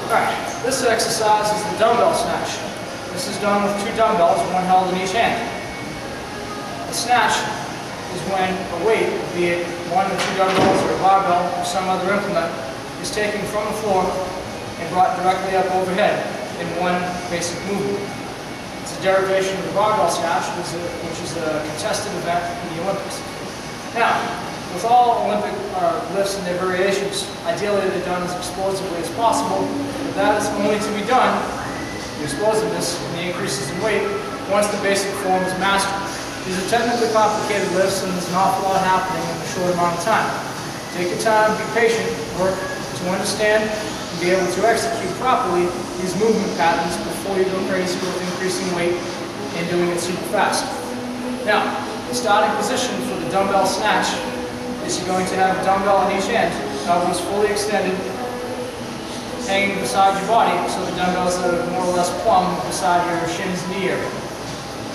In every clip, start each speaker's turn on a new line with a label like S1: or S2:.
S1: Alright, this exercise is the dumbbell snatch. This is done with 2 dumbbells, one held in each hand. The snatch is when a weight, be it 1 or 2 dumbbells or a barbell or some other implement, is taken from the floor and brought directly up overhead in one basic movement. It's a derivation of the barbell snatch, which is a contested event in the Olympics. Now, with all Olympic lifts and their variations, ideally they're done as explosively as possible, but that is only to be done, the explosiveness and the increases in weight, once the basic form is mastered. These are technically complicated lifts and there's an awful lot happening in a short amount of time. Take your time, be patient, work to understand and be able to execute properly these movement patterns before you go crazy with increasing weight and doing it super fast. Now, the starting position for the dumbbell snatch is you're going to have a dumbbell in each hand, elbows fully extended, hanging beside your body, so the dumbbells are more or less plumb beside your shins and knee area.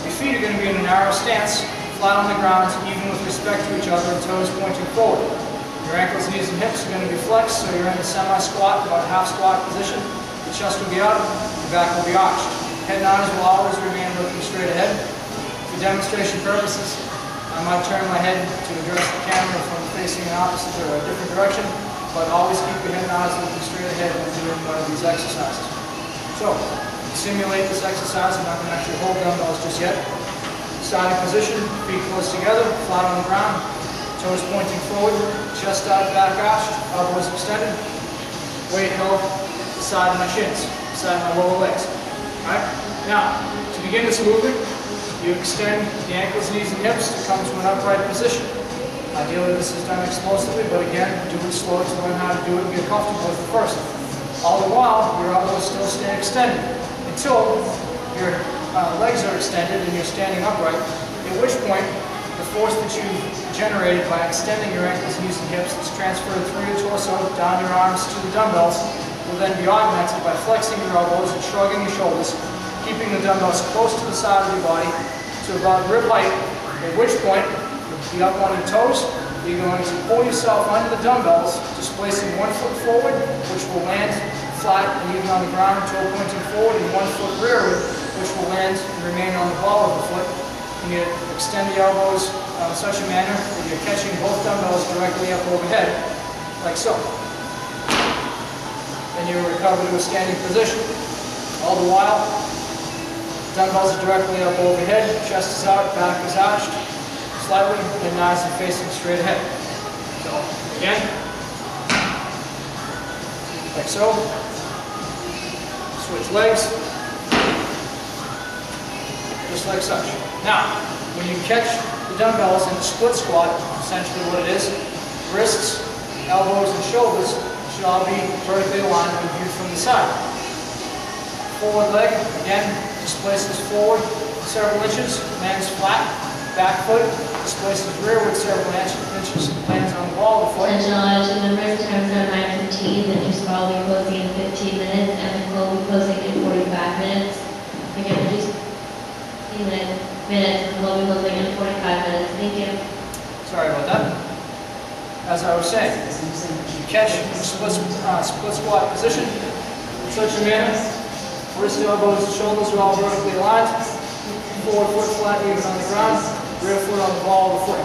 S1: Your feet are going to be in a narrow stance, flat on the ground, even with respect to each other, and toes pointing forward. Your ankles, knees, and hips are going to be flexed, so you're in a semi-squat, about half squat position. The chest will be out, the back will be arched. Head and eyes will always remain looking straight ahead. For demonstration purposes, I might turn my head to address the camera from facing an opposite or a different direction, but always keep your head and eyes looking straight ahead when doing one of these exercises. So, to simulate this exercise, I'm not going to actually hold dumbbells just yet. Starting position, feet close together, flat on the ground, toes pointing forward, chest out, back arched, elbows extended, weight held beside my shins, beside my lower legs. Alright? Now, to begin this movement, you extend the ankles, knees, and hips to come to an upright position. Ideally, this is done explosively, but again, do it slow to learn how to do it and get comfortable with it first. All the while, your elbows still stay extended until your legs are extended and you're standing upright, at which point, the force that you've generated by extending your ankles, knees, and hips is transferred through your torso, down your arms to the dumbbells, will then be augmented by flexing your elbows and shrugging your shoulders, keeping the dumbbells close to the side of your body to about rib height, at which point you'll be up on your toes. You're going to pull yourself under the dumbbells, displacing 1 foot forward, which will land flat and even on the ground, toe pointing forward, and 1 foot rearward, which will land and remain on the ball of the foot. And you extend the elbows in such a manner that you're catching both dumbbells directly up overhead, like so. Then you recover to a standing position. All the while, dumbbells are directly up overhead, chest is out, back is arched, slightly, and eyes are facing straight ahead. So, again, like so. Switch legs, just like such. Now, when you catch the dumbbells in the split squat, essentially what it is, wrists, elbows, and shoulders should all be vertically aligned when viewed from the side. Forward leg, again, displaces forward several inches, lands flat. Back foot displaces rearward several inches, lands on the ball of the foot.
S2: Attention all action members, times are 9:15, the juice ball will be closing in 15 minutes, and the will be closing in 45 minutes. Again, the juice 15 minutes, and the will be closing in 45 minutes. Thank you.
S1: Sorry about that. As I was saying, you catch in the split squat position in such a manner. Wrist, elbows, and shoulders are all vertically aligned. Forward foot flat, even on the ground. Rear foot on the ball of the foot.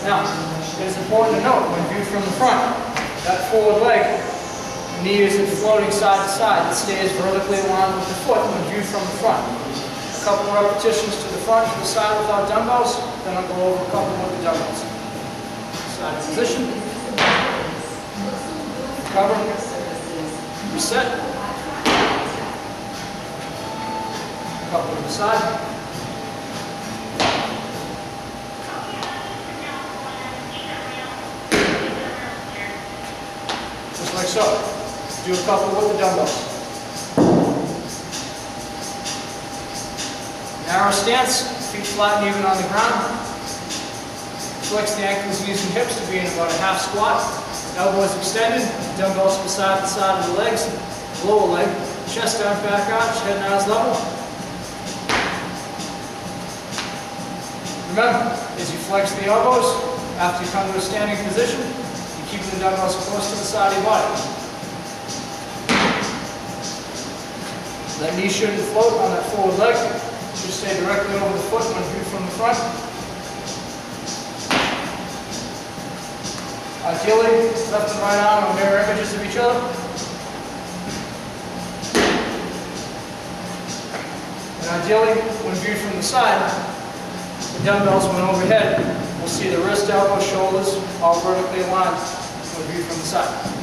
S1: Now, it is important to note when viewed from the front, that forward leg, knee isn't floating side to side. It stays vertically aligned with the foot when viewed from the front. A couple of repetitions to the front, to the side without dumbbells, then I'll go over a couple with the dumbbells. Side position. Cover. Reset. Couple to the side. Just like so. Do a couple with the dumbbells. Narrow stance, feet flat and even on the ground. Flex the ankles, knees, and hips to be in about a half squat. Elbows extended, dumbbells beside the side of the legs, lower leg, chest down, back arch, head and eyes level. Remember, as you flex the elbows, after you come to a standing position, you keep the dumbbells close to the side of your body. That knee shouldn't float on that forward leg. It should stay directly over the foot when viewed from the front. Ideally, left and right arm are mirror images of each other. And ideally, when viewed from the side, the dumbbells went overhead. We'll see the wrist, elbow, shoulders all vertically aligned when viewed from the side.